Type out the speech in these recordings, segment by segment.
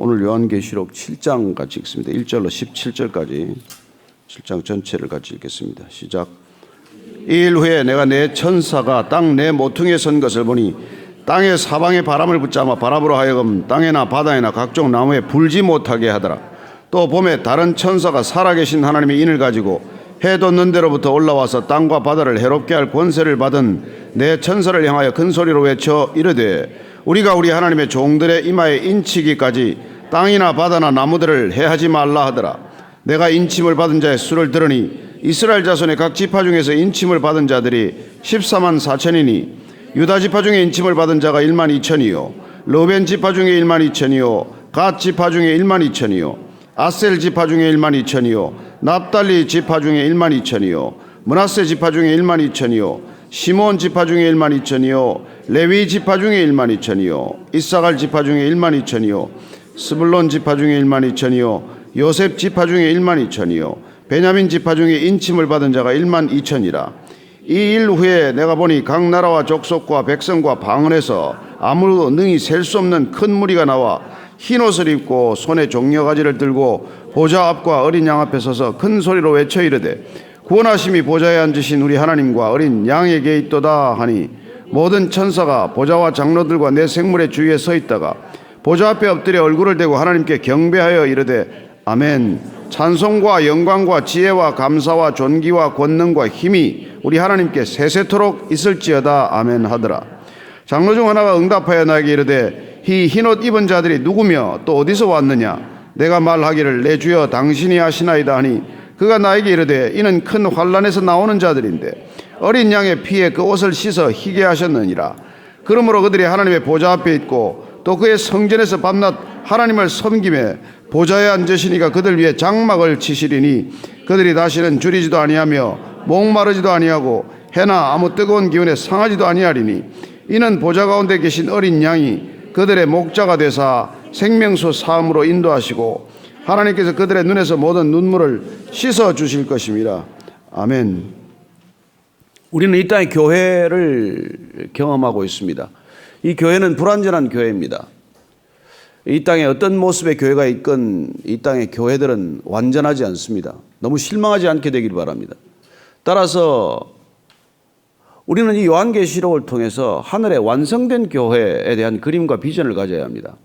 오늘 요한계시록 7장 같이 읽습니다. 1절로 17절까지 7장 전체를 같이 읽겠습니다. 시작. 이 일 후에 내가 내 천사가 땅 내 모퉁이에 선 것을 보니 땅의 사방에 바람을 붙잡아 바람으로 하여금 땅에나 바다에나 각종 나무에 불지 못하게 하더라. 또 봄에 다른 천사가 살아계신 하나님의 인을 가지고 해 돋는 데로부터 올라와서 땅과 바다를 해롭게 할 권세를 받은 내 천사를 향하여 큰 소리로 외쳐 이르되 우리가 우리 하나님의 종들의 이마에 인치기까지 땅이나 바다나 나무들을 해하지 말라 하더라. 내가 인침을 받은 자의 수를 들으니 이스라엘 자손의 각 지파 중에서 인침을 받은 자들이 14만 4천이니 유다 지파 중에 인침을 받은 자가 1만 2천이요 르벤 지파 중에 1만 2천이요 갓 지파 중에 1만 2천이요 아셀 지파 중에 1만 2천이요 납달리 지파 중에 1만 2천이요 므낫세 지파 중에 1만 2천이요 시몬 지파 중에 1만 2천이요 레위 지파 중에 1만 2천이요 이사갈 지파 중에 1만 2천이요 스불론 지파 중에 1만 2천이요 요셉 지파 중에 1만 2천이요 베냐민 지파 중에 인침을 받은 자가 1만 2천이라. 이 일 후에 내가 보니 각 나라와 족속과 백성과 방언에서 아무도 능히 셀 수 없는 큰 무리가 나와 흰옷을 입고 손에 종려가지를 들고 보좌 앞과 어린 양 앞에 서서 큰 소리로 외쳐 이르되 구원하심이 보좌에 앉으신 우리 하나님과 어린 양에게 있도다 하니 모든 천사가 보좌와 장로들과 내 생물의 주위에 서 있다가 보좌 앞에 엎드려 얼굴을 대고 하나님께 경배하여 이르되 아멘. 찬송과 영광과 지혜와 감사와 존귀와 권능과 힘이 우리 하나님께 세세토록 있을지어다. 아멘 하더라. 장로 중 하나가 응답하여 나에게 이르되 이 흰옷 입은 자들이 누구며 또 어디서 왔느냐. 내가 말하기를 내 주여 당신이 아시나이다 하니 그가 나에게 이르되 이는 큰 환란에서 나오는 자들인데 어린 양의 피에 그 옷을 씻어 희게 하셨느니라. 그러므로 그들이 하나님의 보좌 앞에 있고 또 그의 성전에서 밤낮 하나님을 섬기며 보좌에 앉으시니까 그들 위에 장막을 치시리니 그들이 다시는 줄이지도 아니하며 목마르지도 아니하고 해나 아무 뜨거운 기운에 상하지도 아니하리니 이는 보좌 가운데 계신 어린 양이 그들의 목자가 되사 생명수 사음으로 인도하시고 하나님께서 그들의 눈에서 모든 눈물을 씻어 주실 것임이라. 아멘. 우리는 이 땅의 교회를 경험하고 있습니다. 이 교회는 불완전한 교회입니다. 이 땅에 어떤 모습의 교회가 있건 이 땅의 교회들은 완전하지 않습니다. 너무 실망하지 않게 되길 바랍니다. 따라서 우리는 이 요한계시록을 통해서 하늘의 완성된 교회에 대한 그림과 비전을 가져야 합니다.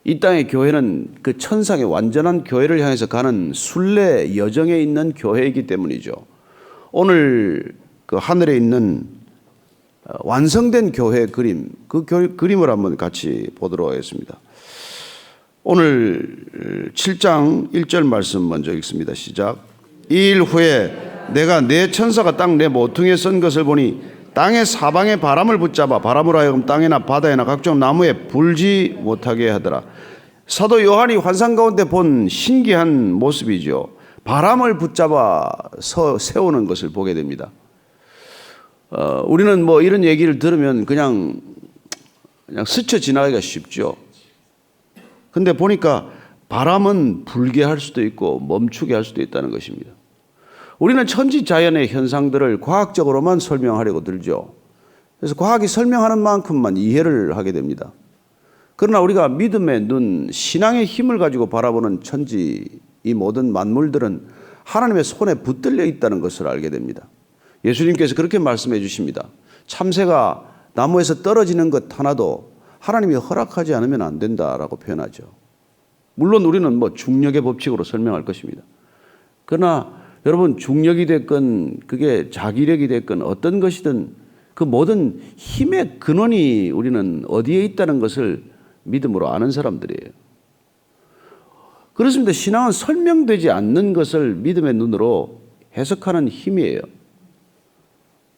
이 땅의 교회는 그 천상의 완전한 교회를 향해서 가는 순례 여정에 있는 교회이기 때문이죠. 오늘 그 하늘에 있는 완성된 교회의 그림, 그 그림을 한번 같이 보도록 하겠습니다. 오늘 7장 1절 말씀 먼저 읽습니다. 시작. 이 일 후에 내가 내 천사가 땅 내 모퉁이에 선 것을 보니 땅의 사방에 바람을 붙잡아 바람으로 하여금 땅에나 바다에나 각종 나무에 불지 못하게 하더라. 사도 요한이 환상 가운데 본 신기한 모습이죠. 바람을 붙잡아 세우는 것을 보게 됩니다. 우리는 뭐 이런 얘기를 들으면 그냥 스쳐 지나가기가 쉽죠. 근데 보니까 바람은 불게 할 수도 있고 멈추게 할 수도 있다는 것입니다. 우리는 천지 자연의 현상들을 과학적으로만 설명하려고 들죠. 그래서 과학이 설명하는 만큼만 이해를 하게 됩니다. 그러나 우리가 믿음의 눈, 신앙의 힘을 가지고 바라보는 천지 이 모든 만물들은 하나님의 손에 붙들려 있다는 것을 알게 됩니다. 예수님께서 그렇게 말씀해 주십니다. 참새가 나무에서 떨어지는 것 하나도 하나님이 허락하지 않으면 안 된다라고 표현하죠. 물론 우리는 뭐 중력의 법칙으로 설명할 것입니다. 그러나 여러분 중력이 됐건 그게 자기력이 됐건 어떤 것이든 그 모든 힘의 근원이 우리는 어디에 있다는 것을 믿음으로 아는 사람들이에요. 그렇습니다. 신앙은 설명되지 않는 것을 믿음의 눈으로 해석하는 힘이에요.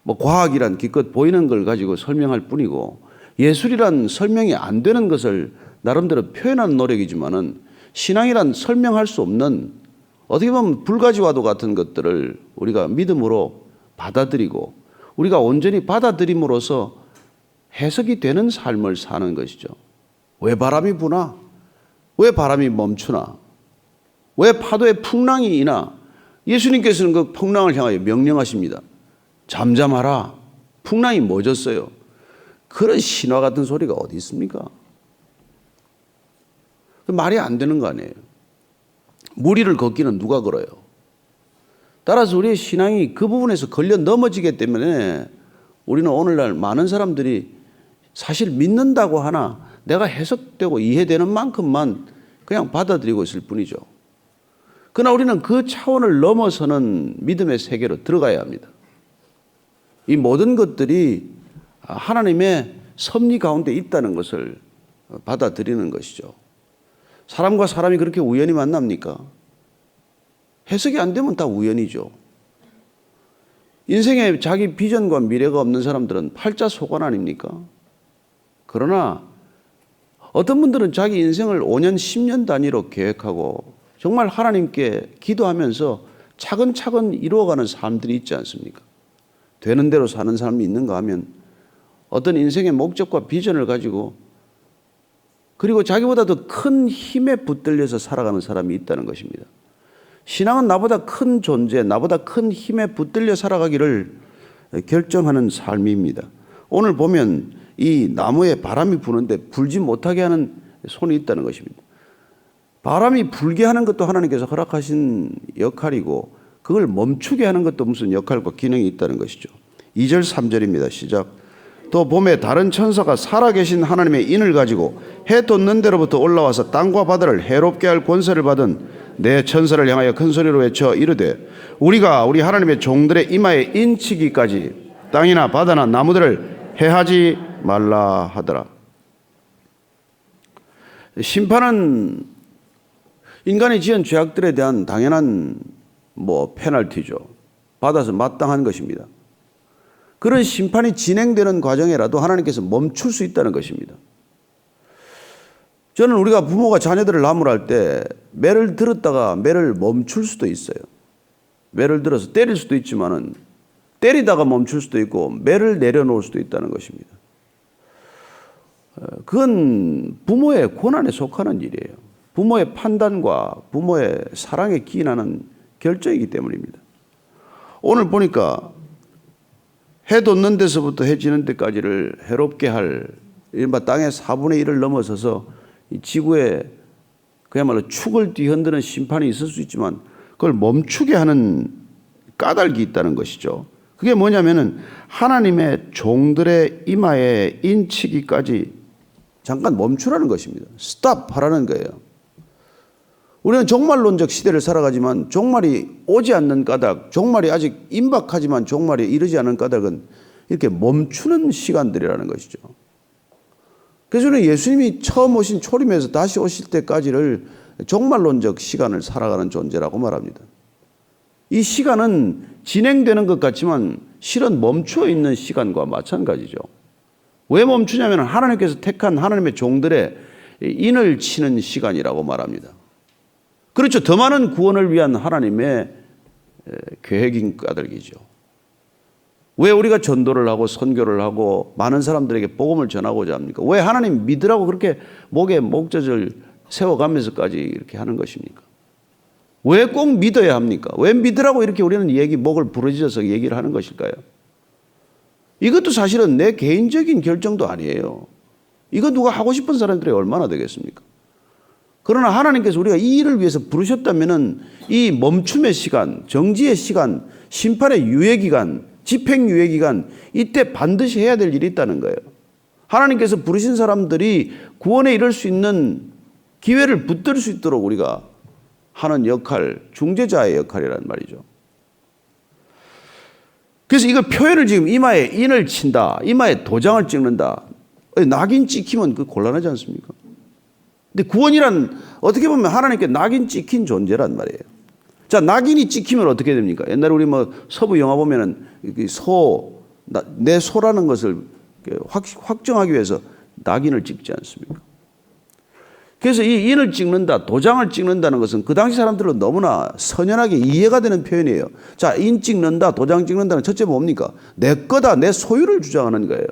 뭐 과학이란 기껏 보이는 걸 가지고 설명할 뿐이고 예술이란 설명이 안 되는 것을 나름대로 표현하는 노력이지만은 신앙이란 설명할 수 없는 어떻게 보면 불가지와도 같은 것들을 우리가 믿음으로 받아들이고 우리가 온전히 받아들임으로써 해석이 되는 삶을 사는 것이죠. 왜 바람이 부나? 왜 바람이 멈추나? 왜 파도에 풍랑이 이나? 예수님께서는 그 풍랑을 향하여 명령하십니다. 잠잠하라. 풍랑이 멎었어요. 그런 신화 같은 소리가 어디 있습니까? 말이 안 되는 거 아니에요. 무리를 걷기는 누가 걸어요? 따라서 우리의 신앙이 그 부분에서 걸려 넘어지기 때문에 우리는 오늘날 많은 사람들이 사실 믿는다고 하나 내가 해석되고 이해되는 만큼만 그냥 받아들이고 있을 뿐이죠. 그러나 우리는 그 차원을 넘어서는 믿음의 세계로 들어가야 합니다. 이 모든 것들이 하나님의 섭리 가운데 있다는 것을 받아들이는 것이죠. 사람과 사람이 그렇게 우연히 만납니까? 해석이 안 되면 다 우연이죠. 인생에 자기 비전과 미래가 없는 사람들은 팔자소관 아닙니까? 그러나 어떤 분들은 자기 인생을 5년, 10년 단위로 계획하고 정말 하나님께 기도하면서 차근차근 이루어가는 삶들이 있지 않습니까? 되는 대로 사는 사람이 있는가 하면 어떤 인생의 목적과 비전을 가지고 그리고 자기보다 더 큰 힘에 붙들려서 살아가는 사람이 있다는 것입니다. 신앙은 나보다 큰 존재, 나보다 큰 힘에 붙들려 살아가기를 결정하는 삶입니다. 오늘 보면 이 나무에 바람이 부는데 불지 못하게 하는 손이 있다는 것입니다. 바람이 불게 하는 것도 하나님께서 허락하신 역할이고 그걸 멈추게 하는 것도 무슨 역할과 기능이 있다는 것이죠. 2절 3절입니다. 시작. 또 봄에 다른 천사가 살아계신 하나님의 인을 가지고 해 돋는 데로부터 올라와서 땅과 바다를 해롭게 할 권세를 받은 내 천사를 향하여 큰 소리로 외쳐 이르되 우리가 우리 하나님의 종들의 이마에 인치기까지 땅이나 바다나 나무들을 해하지 말라 하더라. 심판은 인간이 지은 죄악들에 대한 당연한 페널티죠. 받아서 마땅한 것입니다. 그런 심판이 진행되는 과정이라도 하나님께서 멈출 수 있다는 것입니다. 저는 우리가 부모가 자녀들을 나무랄 때 매를 들었다가 매를 멈출 수도 있어요. 매를 들어서 때릴 수도 있지만은 때리다가 멈출 수도 있고 매를 내려놓을 수도 있다는 것입니다. 그건 부모의 권한에 속하는 일이에요. 부모의 판단과 부모의 사랑에 기인하는 결정이기 때문입니다. 오늘 보니까 해 돋는 데서부터 해 지는 데까지를 해롭게 할 이른바 땅의 4분의 1을 넘어서서 이 지구에 그야말로 축을 뒤흔드는 심판이 있을 수 있지만 그걸 멈추게 하는 까닭이 있다는 것이죠. 그게 뭐냐면은 하나님의 종들의 이마에 인치기까지 잠깐 멈추라는 것입니다. 스탑 하라는 거예요. 우리는 종말론적 시대를 살아가지만 종말이 오지 않는 까닭, 종말이 아직 임박하지만 종말이 이르지 않은 까닭은 이렇게 멈추는 시간들이라는 것이죠. 그래서 우리는 예수님이 처음 오신 초림에서 다시 오실 때까지를 종말론적 시간을 살아가는 존재라고 말합니다. 이 시간은 진행되는 것 같지만 실은 멈춰 있는 시간과 마찬가지죠. 왜 멈추냐면 하나님께서 택한 하나님의 종들의 인을 치는 시간이라고 말합니다. 그렇죠. 더 많은 구원을 위한 하나님의 계획인 까닭이죠. 왜 우리가 전도를 하고 선교를 하고 많은 사람들에게 복음을 전하고자 합니까? 왜 하나님 믿으라고 그렇게 목에 목젖을 세워가면서까지 이렇게 하는 것입니까? 왜 꼭 믿어야 합니까? 왜 믿으라고 이렇게 우리는 목을 부러지셔서 얘기를 하는 것일까요? 이것도 사실은 내 개인적인 결정도 아니에요. 이거 누가 하고 싶은 사람들이 얼마나 되겠습니까? 그러나 하나님께서 우리가 이 일을 위해서 부르셨다면은 이 멈춤의 시간, 정지의 시간, 심판의 유예기간, 집행 유예기간, 이때 반드시 해야 될 일이 있다는 거예요. 하나님께서 부르신 사람들이 구원에 이를 수 있는 기회를 붙들 수 있도록 우리가 하는 역할, 중재자의 역할이란 말이죠. 그래서 이걸 표현을 지금 이마에 인을 친다, 이마에 도장을 찍는다. 낙인 찍히면 그 곤란하지 않습니까? 근데 구원이란 어떻게 보면 하나님께 낙인 찍힌 존재란 말이에요. 자, 낙인이 찍히면 어떻게 됩니까? 옛날에 우리 서부 영화 보면은 내 소라는 것을 확정하기 위해서 낙인을 찍지 않습니까? 그래서 이 인을 찍는다, 도장을 찍는다는 것은 그 당시 사람들은 너무나 선연하게 이해가 되는 표현이에요. 자, 인 찍는다, 도장 찍는다는 첫째 뭡니까? 내 거다, 내 소유를 주장하는 거예요.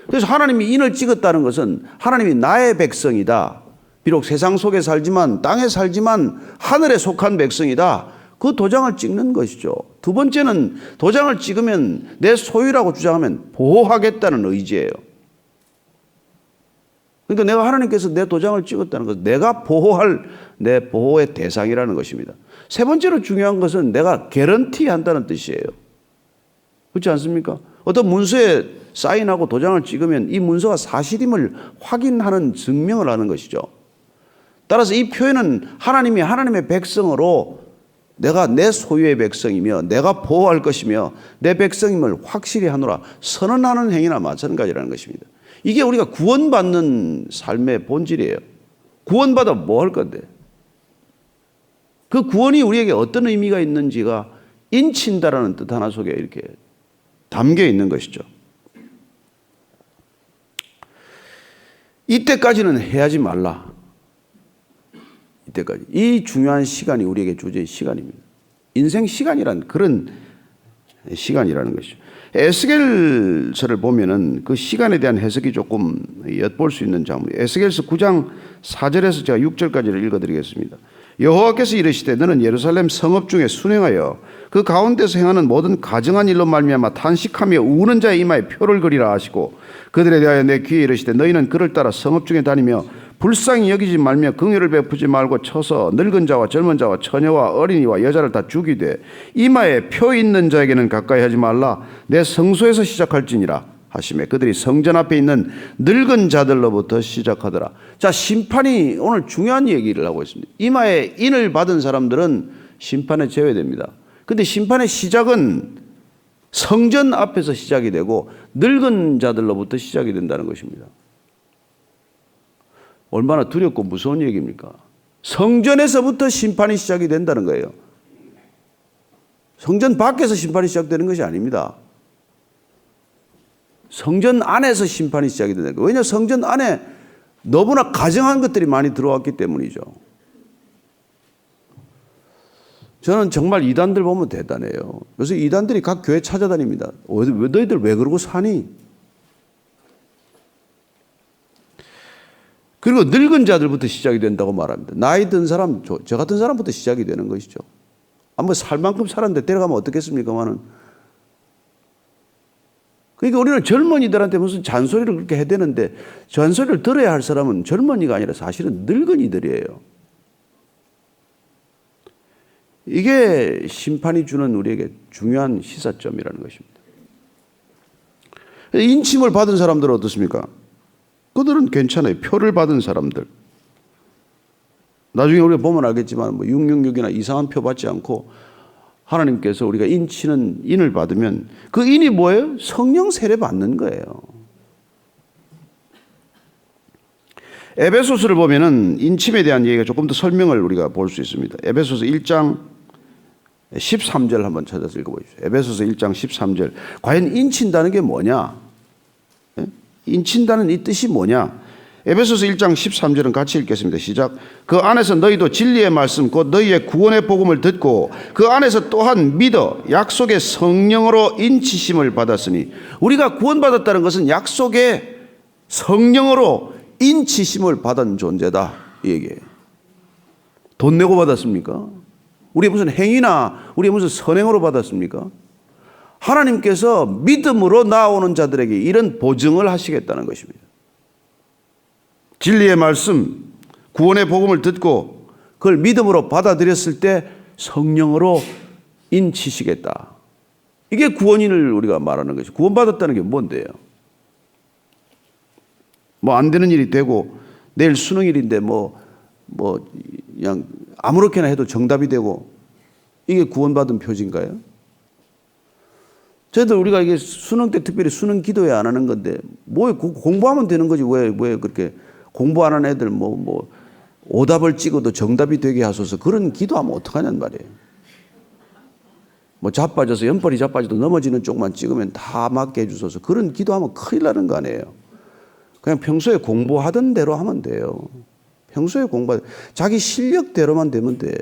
그래서 하나님이 인을 찍었다는 것은 하나님이 나의 백성이다. 비록 세상 속에 살지만 땅에 살지만 하늘에 속한 백성이다. 그 도장을 찍는 것이죠. 두 번째는 도장을 찍으면 내 소유라고 주장하면 보호하겠다는 의지예요. 그러니까 내가 하나님께서 내 도장을 찍었다는 것은 내가 보호할 내 보호의 대상이라는 것입니다. 세 번째로 중요한 것은 내가 개런티 한다는 뜻이에요. 그렇지 않습니까? 어떤 문서에 사인하고 도장을 찍으면 이 문서가 사실임을 확인하는 증명을 하는 것이죠. 따라서 이 표현은 하나님이 하나님의 백성으로 내가 내 소유의 백성이며 내가 보호할 것이며 내 백성임을 확실히 하노라 선언하는 행위나 마찬가지라는 것입니다. 이게 우리가 구원받는 삶의 본질이에요. 구원받아 뭐 할 건데? 그 구원이 우리에게 어떤 의미가 있는지가 인친다라는 뜻 하나 속에 이렇게 담겨 있는 것이죠. 이때까지는 해야지 말라. 이때까지. 이 중요한 시간이 우리에게 주어진 시간입니다. 인생 시간이란 그런 시간이라는 것이죠. 에스겔서를 보면은 그 시간에 대한 해석이 조금 엿볼 수 있는 장면. 에스겔서 9장 4절에서 제가 6절까지를 읽어드리겠습니다. 여호와께서 이르시되 너는 예루살렘 성읍 중에 순행하여 그 가운데서 행하는 모든 가증한 일로 말미암아 탄식하며 우는 자의 이마에 표를 그리라 하시고 그들에 대하여 내 귀에 이르시되 너희는 그를 따라 성읍 중에 다니며 불쌍히 여기지 말며 긍휼을 베푸지 말고 쳐서 늙은 자와 젊은 자와 처녀와 어린이와 여자를 다 죽이되 이마에 표 있는 자에게는 가까이 하지 말라 내 성소에서 시작할지니라 하시매 그들이 성전 앞에 있는 늙은 자들로부터 시작하더라. 자, 심판이 오늘 중요한 얘기를 하고 있습니다. 이마에 인을 받은 사람들은 심판에 제외됩니다. 근데 심판의 시작은 성전 앞에서 시작이 되고 늙은 자들로부터 시작이 된다는 것입니다. 얼마나 두렵고 무서운 얘기입니까? 성전에서부터 심판이 시작이 된다는 거예요. 성전 밖에서 심판이 시작되는 것이 아닙니다. 성전 안에서 심판이 시작이 된다는 거예요. 왜냐하면 성전 안에 너무나 가증한 것들이 많이 들어왔기 때문이죠. 저는 정말 이단들 보면 대단해요. 그래서 이단들이 각 교회 찾아다닙니다. 너희들 왜 그러고 사니? 그리고 늙은 자들부터 시작이 된다고 말합니다. 나이 든 사람, 저 같은 사람부터 시작이 되는 것이죠. 한번 살 만큼 살았는데 데려가면 어떻겠습니까만은. 그러니까 우리는 젊은이들한테 무슨 잔소리를 그렇게 해야 되는데 잔소리를 들어야 할 사람은 젊은이가 아니라 사실은 늙은이들이에요. 이게 심판이 주는 우리에게 중요한 시사점이라는 것입니다. 인침을 받은 사람들은 어떻습니까? 그들은 괜찮아요. 표를 받은 사람들. 나중에 우리가 보면 알겠지만 뭐 666이나 이상한 표 받지 않고 하나님께서 우리가 인치는 인을 받으면 그 인이 뭐예요? 성령 세례 받는 거예요. 에베소서를 보면은 인침에 대한 얘기가 조금 더 설명을 우리가 볼 수 있습니다. 에베소서 1장 13절 한번 찾아서 읽어보십시오. 에베소서 1장 13절. 과연 인친다는 게 뭐냐? 인친다는 이 뜻이 뭐냐? 에베소서 1장 13절은 같이 읽겠습니다. 시작. 그 안에서 너희도 진리의 말씀 곧 너희의 구원의 복음을 듣고 그 안에서 또한 믿어 약속의 성령으로 인치심을 받았으니 우리가 구원받았다는 것은 약속의 성령으로 인치심을 받은 존재다. 이 얘기예요. 돈 내고 받았습니까? 우리 무슨 행위나 우리 무슨 선행으로 받았습니까? 하나님께서 믿음으로 나아오는 자들에게 이런 보증을 하시겠다는 것입니다. 진리의 말씀, 구원의 복음을 듣고 그걸 믿음으로 받아들였을 때 성령으로 인치시겠다. 이게 구원인을 우리가 말하는 것이죠. 구원받았다는 게 뭔데요? 뭐 안 되는 일이 되고 내일 수능일인데 뭐 그냥 아무렇게나 해도 정답이 되고 이게 구원받은 표지인가요? 저희들 우리가 이게 수능 때 특별히 수능 기도회 안 하는 건데 뭐 공부하면 되는 거지 왜 그렇게 공부 안 하는 애들 뭐 오답을 찍어도 정답이 되게 하소서 그런 기도하면 어떡하냔 말이에요. 뭐 자빠져서 연펄이 자빠져도 넘어지는 쪽만 찍으면 다 맞게 해주소서 그런 기도하면 큰일 나는 거 아니에요. 그냥 평소에 공부하던 대로 하면 돼요. 평소에 자기 실력대로만 되면 돼.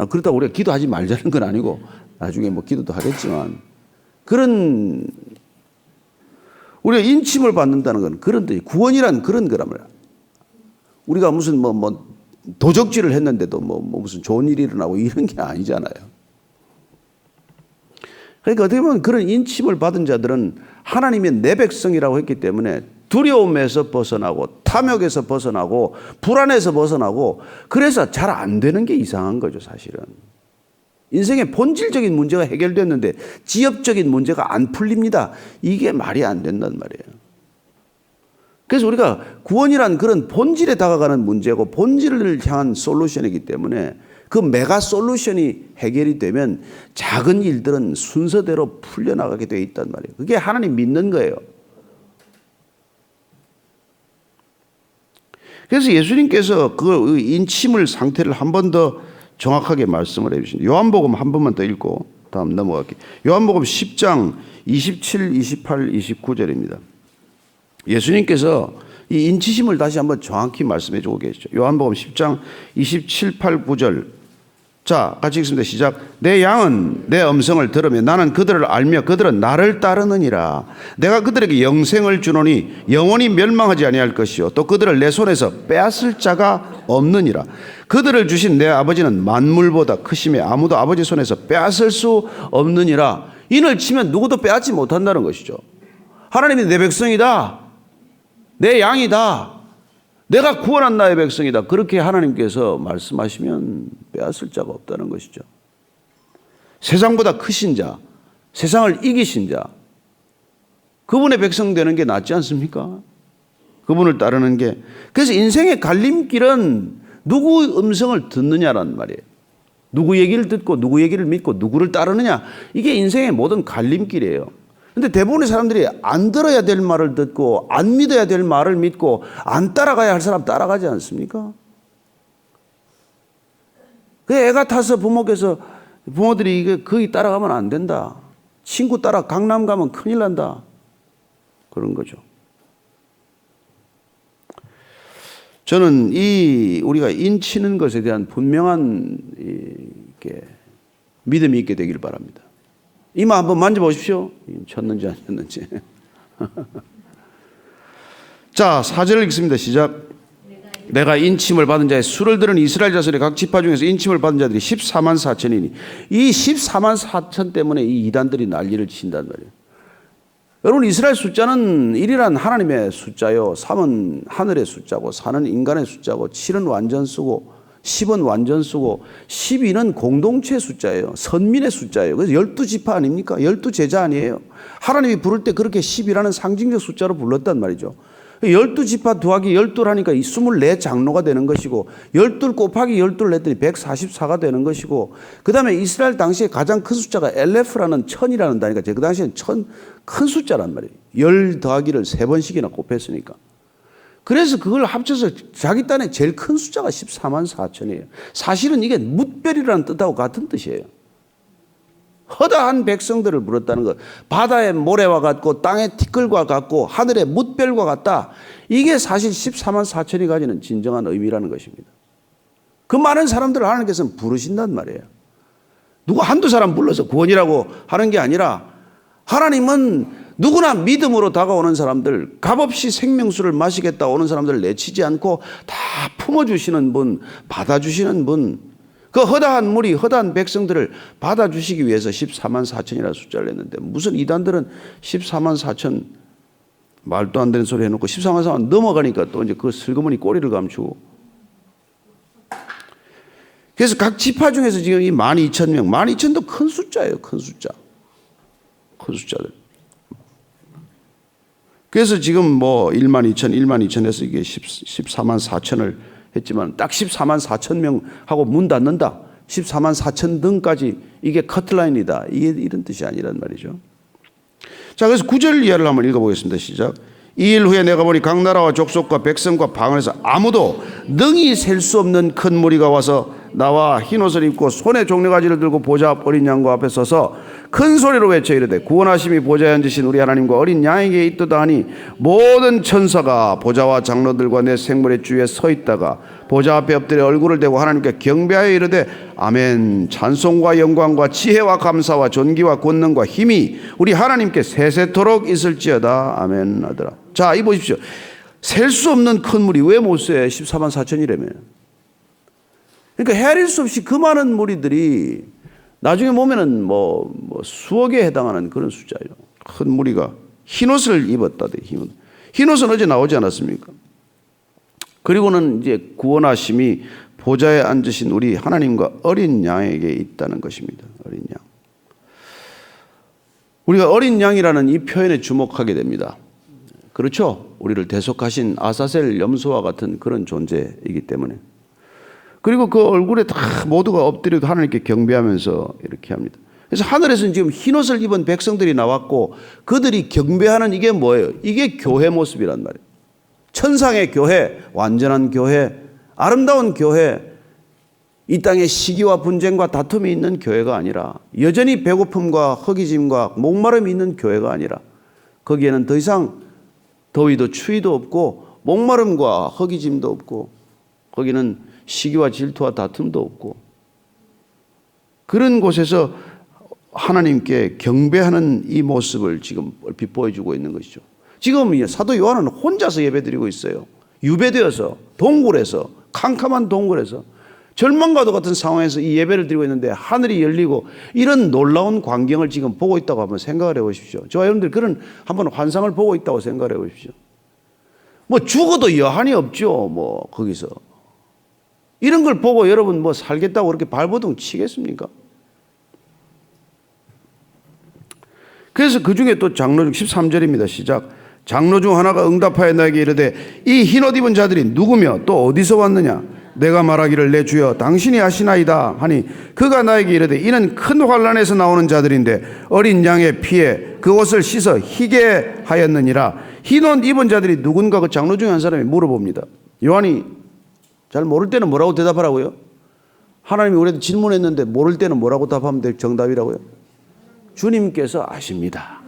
그렇다고 우리가 기도하지 말자는 건 아니고 나중에 뭐 기도도 하겠지만 그런 우리가 인침을 받는다는 건 그런 뜻이 구원이란 그런 거란 말이야. 우리가 무슨 뭐 도적질을 했는데도 뭐 무슨 좋은 일이 일어나고 이런 게 아니잖아요. 그러니까 어떻게 보면 그런 인침을 받은 자들은 하나님의 내 백성이라고 했기 때문에 두려움에서 벗어나고 탐욕에서 벗어나고 불안에서 벗어나고 그래서 잘 안 되는 게 이상한 거죠, 사실은. 인생의 본질적인 문제가 해결됐는데 지엽적인 문제가 안 풀립니다. 이게 말이 안 된단 말이에요. 그래서 우리가 구원이란 그런 본질에 다가가는 문제고 본질을 향한 솔루션이기 때문에 그 메가 솔루션이 해결이 되면 작은 일들은 순서대로 풀려나가게 되어 있단 말이에요. 그게 하나님 믿는 거예요. 그래서 예수님께서 그 인침을 상태를 한 번 더 정확하게 말씀을 해주십니다. 요한복음 한 번만 더 읽고 다음 넘어갈게요. 요한복음 10장 27, 28, 29절입니다. 예수님께서 이 인치심을 다시 한번 정확히 말씀해 주고 계시죠. 요한복음 10장 27, 8, 9절. 자, 같이 읽습니다. 시작. 내 양은 내 음성을 들으며 나는 그들을 알며 그들은 나를 따르느니라. 내가 그들에게 영생을 주노니 영원히 멸망하지 아니할 것이요 또 그들을 내 손에서 빼앗을 자가 없느니라. 그들을 주신 내 아버지는 만물보다 크심에 아무도 아버지 손에서 빼앗을 수 없느니라. 인을 치면 누구도 빼앗지 못한다는 것이죠. 하나님이 내 백성이다, 내 양이다, 내가 구원한 나의 백성이다, 그렇게 하나님께서 말씀하시면 빼앗을 자가 없다는 것이죠. 세상보다 크신 자, 세상을 이기신 자, 그분의 백성 되는 게 낫지 않습니까? 그분을 따르는 게. 그래서 인생의 갈림길은 누구 음성을 듣느냐란 말이에요. 누구 얘기를 듣고 누구 얘기를 믿고 누구를 따르느냐, 이게 인생의 모든 갈림길이에요. 근데 대부분의 사람들이 안 들어야 될 말을 듣고 안 믿어야 될 말을 믿고 안 따라가야 할 사람 따라가지 않습니까? 그 애가 타서 부모들이 이게 거기 따라가면 안 된다, 친구 따라 강남 가면 큰일 난다, 그런 거죠. 저는 우리가 인치는 것에 대한 분명한 믿음이 있게 되길 바랍니다. 이마 한번 만져보십시오. 쳤는지 안 쳤는지. 자, 4절을 읽습니다. 시작. 내가 인침을 받은 자의 수를 들은 이스라엘 자손의 각 지파 중에서 인침을 받은 자들이 14만 4천이니 이 14만 4천 때문에 이 이단들이 난리를 친단 말이에요. 여러분, 이스라엘 숫자는 1이란 하나님의 숫자요, 3은 하늘의 숫자고 4는 인간의 숫자고 7은 완전수고 10은 완전수고 12는 공동체 숫자예요. 선민의 숫자예요. 그래서 12지파 아닙니까? 12제자 아니에요. 하나님이 부를 때 그렇게 10이라는 상징적 숫자로 불렀단 말이죠. 12지파 더하기 12하니까 24장로가 되는 것이고 12 곱하기 12를 했더니 144가 되는 것이고, 그 다음에 이스라엘 당시에 가장 큰 숫자가 엘레프라는 천이라는 단위가 그 당시에는 큰 숫자란 말이에요. 10 더하기를 3번씩이나 곱했으니까. 그래서 그걸 합쳐서 자기 딴에 제일 큰 숫자가 14만 4천이에요. 사실은 이게 뭇별이라는 뜻하고 같은 뜻이에요. 허다한 백성들을 부렀다는 것. 바다의 모래와 같고 땅의 티끌과 같고 하늘의 뭇별과 같다. 이게 사실 14만 4천이 가지는 진정한 의미라는 것입니다. 그 많은 사람들을 하나님께서는 부르신단 말이에요. 누구 한두 사람 불러서 구원이라고 하는 게 아니라 하나님은 누구나 믿음으로 다가오는 사람들, 값없이 생명수를 마시겠다 오는 사람들을 내치지 않고 다 품어주시는 분, 받아주시는 분, 그 허다한 무리, 허다한 백성들을 받아주시기 위해서 14만 4천이라는 숫자를 냈는데, 무슨 이단들은 14만 4천 말도 안 되는 소리 해놓고 14만 4천 넘어가니까 또 이제 그 슬그머니 꼬리를 감추고. 그래서 각 지파 중에서 지금 이 12,000명, 12,000도 큰 숫자예요. 큰 숫자. 큰 숫자들. 그래서 지금 뭐 12,000 해서 이게 14만 4천을 했지만 딱 14만 4천 명하고 문 닫는다, 14만 4천 등까지 이게 커트라인이다, 이게 이런 뜻이 아니란 말이죠. 자, 그래서 9절 이하를 한번 읽어보겠습니다. 시작. 이 일 후에 내가 보니 각 나라와 족속과 백성과 방언에서 아무도 능히 셀 수 없는 큰 무리가 와서 나와 흰옷을 입고 손에 종려가지를 들고 보좌 앞 어린 양과 앞에 서서 큰 소리로 외쳐 이르되 구원하심이 보좌에 앉으신 우리 하나님과 어린 양에게 있도다 하니, 모든 천사가 보좌와 장로들과 내 생물의 주위에 서 있다가 보좌 앞에 엎드려 얼굴을 대고 하나님께 경배하여 이르되 아멘, 찬송과 영광과 지혜와 감사와 존귀와 권능과 힘이 우리 하나님께 세세토록 있을지어다 아멘 하더라. 자, 이 보십시오. 셀 수 없는 큰 물이 왜 못 세? 14만 4천이라며. 그러니까 헤아릴 수 없이 그 많은 무리들이 나중에 보면은 뭐 수억에 해당하는 그런 숫자예요. 큰 무리가 흰옷을 입었다대. 흰옷은 어제 나오지 않았습니까? 그리고는 이제 구원하심이 보좌에 앉으신 우리 하나님과 어린 양에게 있다는 것입니다. 어린 양. 우리가 어린 양이라는 이 표현에 주목하게 됩니다. 그렇죠? 우리를 대속하신 아사셀 염소와 같은 그런 존재이기 때문에. 그리고 그 얼굴에 다 모두가 엎드리고 하나님께 경배하면서 이렇게 합니다. 그래서 하늘에서는 지금 흰옷을 입은 백성들이 나왔고 그들이 경배하는 이게 뭐예요? 이게 교회 모습이란 말이에요. 천상의 교회, 완전한 교회, 아름다운 교회, 이 땅에 시기와 분쟁과 다툼이 있는 교회가 아니라 여전히 배고픔과 허기짐과 목마름이 있는 교회가 아니라 거기에는 더 이상 더위도 추위도 없고 목마름과 허기짐도 없고 거기는 시기와 질투와 다툼도 없고 그런 곳에서 하나님께 경배하는 이 모습을 지금 얼핏 보여주고 있는 것이죠. 지금 사도 요한은 혼자서 예배드리고 있어요. 유배되어서 동굴에서 캄캄한 동굴에서 절망과도 같은 상황에서 이 예배를 드리고 있는데 하늘이 열리고 이런 놀라운 광경을 지금 보고 있다고 한번 생각을 해보십시오. 저와 여러분들 그런 한번 환상을 보고 있다고 생각을 해보십시오. 뭐 죽어도 여한이 없죠. 뭐 거기서 이런 걸 보고 여러분 뭐 살겠다고 그렇게 발버둥 치겠습니까? 그래서 그 중에 또 장로 중 13절입니다. 시작. 장로 중 하나가 응답하여 나에게 이르되 이 흰옷 입은 자들이 누구며 또 어디서 왔느냐? 내가 말하기를 내 주여 당신이 아시나이다 하니 그가 나에게 이르되 이는 큰 환란에서 나오는 자들인데 어린 양의 피에 그 옷을 씻어 희게 하였느니라. 흰옷 입은 자들이 누군가 그 장로 중에 한 사람이 물어봅니다. 요한이 잘 모를 때는 뭐라고 대답하라고요? 하나님이 우리한테 질문했는데 모를 때는 뭐라고 답하면 될 정답이라고요? 주님께서 아십니다.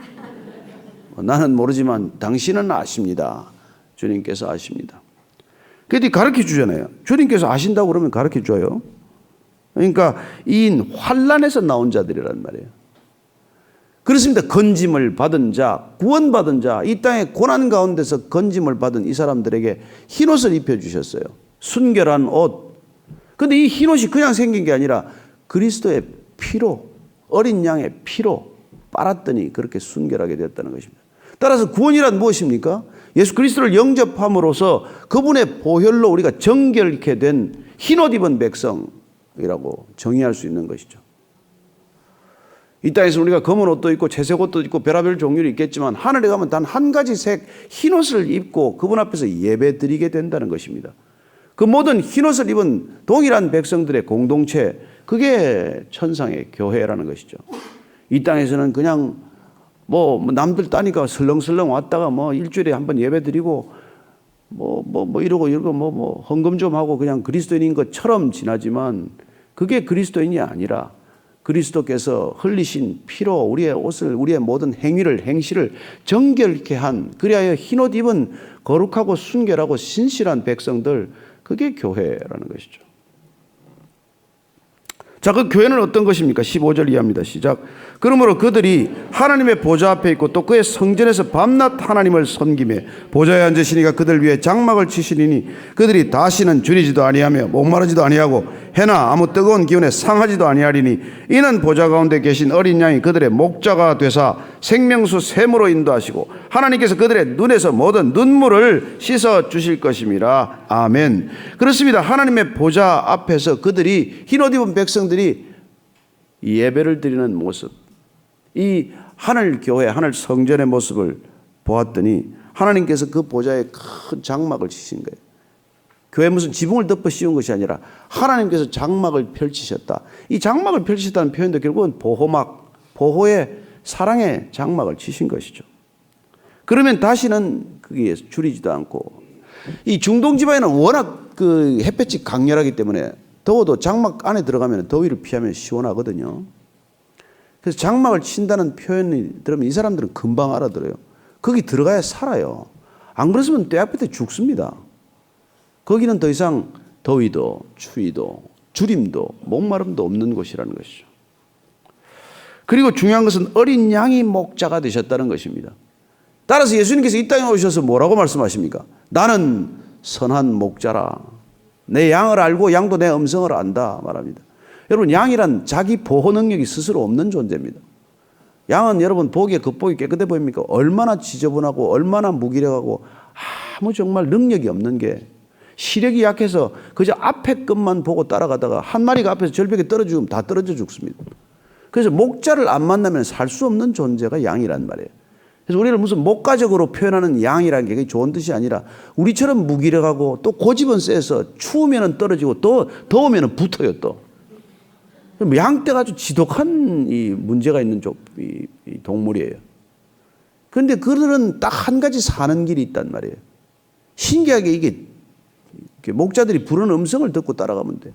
나는 모르지만 당신은 아십니다. 주님께서 아십니다. 그런데 가르쳐 주잖아요. 주님께서 아신다고 그러면 가르쳐 줘요. 그러니까 이 환란에서 나온 자들이란 말이에요. 그렇습니다. 건짐을 받은 자, 구원받은 자, 이 땅의 고난 가운데서 건짐을 받은 이 사람들에게 흰옷을 입혀주셨어요. 순결한 옷. 그런데 이 흰옷이 그냥 생긴 게 아니라 그리스도의 피로, 어린 양의 피로 빨았더니 그렇게 순결하게 되었다는 것입니다. 따라서 구원이란 무엇입니까? 예수 그리스도를 영접함으로써 그분의 보혈로 우리가 정결케 된 흰옷 입은 백성이라고 정의할 수 있는 것이죠. 이 땅에서 우리가 검은 옷도 있고 채색 옷도 있고 별의별 종류는 있겠지만 하늘에 가면 단 한 가지 색 흰옷을 입고 그분 앞에서 예배 드리게 된다는 것입니다. 그 모든 흰옷을 입은 동일한 백성들의 공동체, 그게 천상의 교회라는 것이죠. 이 땅에서는 그냥 뭐 남들 따니까 설렁설렁 왔다가 뭐 일주일에 한번 예배 드리고 이러고 헌금 좀 하고 그냥 그리스도인인 것처럼 지나지만 그게 그리스도인이 아니라 그리스도께서 흘리신 피로 우리의 옷을, 우리의 모든 행실을 정결케 한, 그리하여 흰옷 입은 거룩하고 순결하고 신실한 백성들, 그게 교회라는 것이죠. 자, 그 교회는 어떤 것입니까? 15절 이하입니다. 시작. 그러므로 그들이 하나님의 보좌 앞에 있고 또 그의 성전에서 밤낮 하나님을 섬기며 보좌에 앉으시니가 그들 위에 장막을 치시리니 그들이 다시는 줄이지도 아니하며 목마르지도 아니하고 해나 아무 뜨거운 기운에 상하지도 아니하리니 이는 보좌 가운데 계신 어린 양이 그들의 목자가 되사 생명수 샘으로 인도하시고 하나님께서 그들의 눈에서 모든 눈물을 씻어 주실 것임이라. 아멘. 그렇습니다. 하나님의 보좌 앞에서 그들이 흰옷 입은 백성들이 예배를 드리는 모습, 이 하늘 교회, 하늘 성전의 모습을 보았더니 하나님께서 그 보좌에 큰 장막을 치신 거예요. 교회 무슨 지붕을 덮어 씌운 것이 아니라 하나님께서 장막을 펼치셨다. 이 장막을 펼치셨다는 표현도 결국은 보호막, 보호의 사랑의 장막을 치신 것이죠. 그러면 다시는 그게 줄이지도 않고, 이 중동 지방에는 워낙 그 햇볕이 강렬하기 때문에 더워도 장막 안에 들어가면 더위를 피하면 시원하거든요. 그래서 장막을 친다는 표현이 들으면 이 사람들은 금방 알아들어요. 거기 들어가야 살아요. 안 그랬으면 때 앞에 죽습니다. 거기는 더 이상 더위도 추위도 주림도 목마름도 없는 곳이라는 것이죠. 그리고 중요한 것은 어린 양이 목자가 되셨다는 것입니다. 따라서 예수님께서 이 땅에 오셔서 뭐라고 말씀하십니까? 나는 선한 목자라. 내 양을 알고 양도 내 음성을 안다 말합니다. 여러분, 양이란 자기 보호 능력이 스스로 없는 존재입니다. 양은 여러분 보기에 겉보기 깨끗해 보입니까? 얼마나 지저분하고 얼마나 무기력하고 아무 정말 능력이 없는 게, 시력이 약해서 그저 앞에 것만 보고 따라가다가 한 마리가 앞에서 절벽에 떨어지면 다 떨어져 죽습니다. 그래서 목자를 안 만나면 살 수 없는 존재가 양이란 말이에요. 그래서 우리를 무슨 목가적으로 표현하는 양이라는 게 좋은 뜻이 아니라 우리처럼 무기력하고 또 고집은 세서 추우면 떨어지고 또 더우면 붙어요 또. 양떼가 아주 지독한 이 문제가 있는 이 동물이에요. 그런데 그들은 딱 한 가지 사는 길이 있단 말이에요. 신기하게 이게 목자들이 부르는 음성을 듣고 따라가면 돼.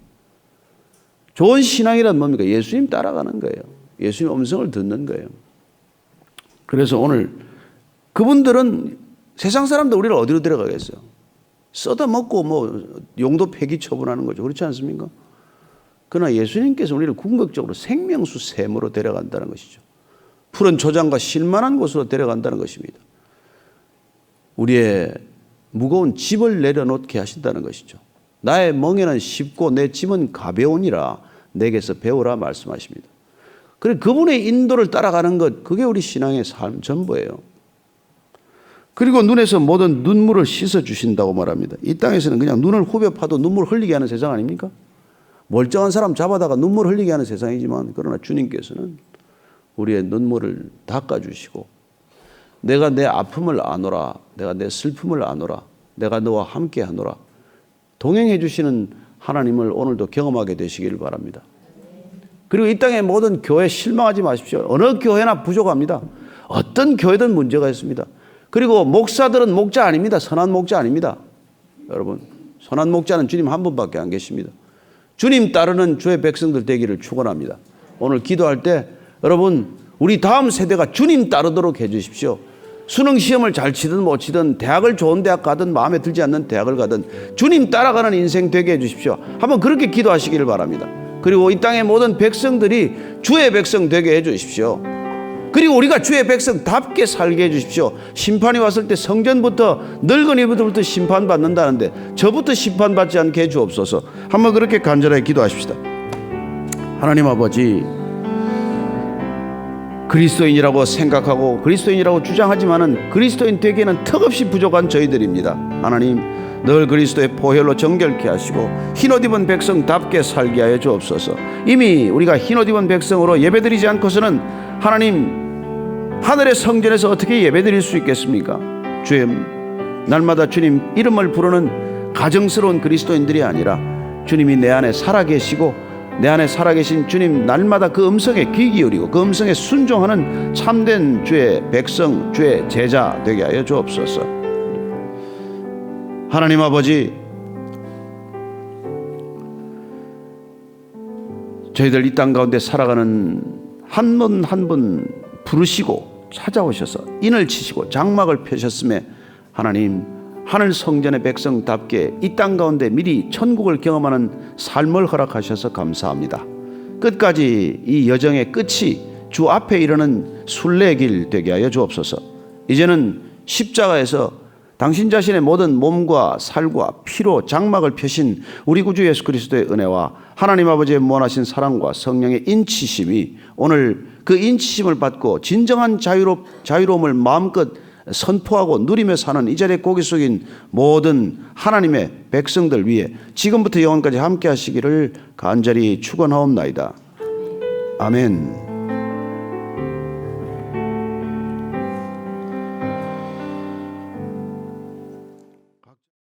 좋은 신앙이란 뭡니까? 예수님 따라가는 거예요. 예수님 음성을 듣는 거예요. 그래서 오늘 그분들은 세상 사람들 우리를 어디로 데려가겠어요? 써다 먹고 뭐 용도 폐기 처분하는 거죠. 그렇지 않습니까? 그러나 예수님께서 우리를 궁극적으로 생명수 샘으로 데려간다는 것이죠. 푸른 초장과 쉴만한 곳으로 데려간다는 것입니다. 우리의 무거운 짐을 내려놓게 하신다는 것이죠. 나의 멍에는 쉽고 내 짐은 가벼우니라 내게서 배우라 말씀하십니다. 그래 그분의 인도를 따라가는 것, 그게 우리 신앙의 삶 전부예요. 그리고 눈에서 모든 눈물을 씻어 주신다고 말합니다. 이 땅에서는 그냥 눈을 후벼 파도 눈물 흘리게 하는 세상 아닙니까? 멀쩡한 사람 잡아다가 눈물 흘리게 하는 세상이지만, 그러나 주님께서는 우리의 눈물을 닦아주시고, 내가 내 아픔을 아노라, 내가 내 슬픔을 아노라, 내가 너와 함께 하노라, 동행해 주시는 하나님을 오늘도 경험하게 되시길 바랍니다. 그리고 이 땅의 모든 교회 실망하지 마십시오. 어느 교회나 부족합니다. 어떤 교회든 문제가 있습니다. 그리고 목사들은 목자 아닙니다. 선한 목자 아닙니다. 여러분, 선한 목자는 주님 한 분밖에 안 계십니다. 주님 따르는 주의 백성들 되기를 축원합니다. 오늘 기도할 때 여러분, 우리 다음 세대가 주님 따르도록 해 주십시오. 수능 시험을 잘 치든 못 치든, 대학을 좋은 대학 가든 마음에 들지 않는 대학을 가든 주님 따라가는 인생 되게 해 주십시오. 한번 그렇게 기도하시기를 바랍니다. 그리고 이 땅의 모든 백성들이 주의 백성 되게 해 주십시오. 그리고 우리가 주의 백성답게 살게 해 주십시오. 심판이 왔을 때 성전부터 늙은이부터 심판받는다는데 저부터 심판받지 않게 해 주옵소서. 한번 그렇게 간절하게 기도하십시다. 하나님 아버지, 그리스도인이라고 생각하고 그리스도인이라고 주장하지만은 그리스도인 되기에는 턱없이 부족한 저희들입니다. 하나님, 늘 그리스도의 보혈로 정결케 하시고 흰옷 입은 백성답게 살게 하여 주옵소서. 이미 우리가 흰옷 입은 백성으로 예배드리지 않고서는 하나님, 하늘의 성전에서 어떻게 예배드릴 수 있겠습니까? 주님, 날마다 주님 이름을 부르는 가정스러운 그리스도인들이 아니라 주님이 내 안에 살아계시고 내 안에 살아계신 주님 날마다 그 음성에 귀 기울이고 그 음성에 순종하는 참된 주의 백성, 주의 제자 되게 하여 주옵소서. 하나님 아버지, 저희들 이 땅 가운데 살아가는 한 분 한 분 부르시고 찾아오셔서 인을 치시고 장막을 펴셨음에 하나님, 하늘 성전의 백성답게 이 땅 가운데 미리 천국을 경험하는 삶을 허락하셔서 감사합니다. 끝까지 이 여정의 끝이 주 앞에 이르는 순례길 되게 하여 주옵소서. 이제는 십자가에서 당신 자신의 모든 몸과 살과 피로 장막을 펴신 우리 구주 예수 그리스도의 은혜와 하나님 아버지의 무한하신 사랑과 성령의 인치심이 오늘 그 인치심을 받고 진정한 자유로움을 마음껏 선포하고 누리며 사는 이 자리에 고개 숙인 모든 하나님의 백성들 위해 지금부터 영원까지 함께 하시기를 간절히 축원하옵나이다. 아멘.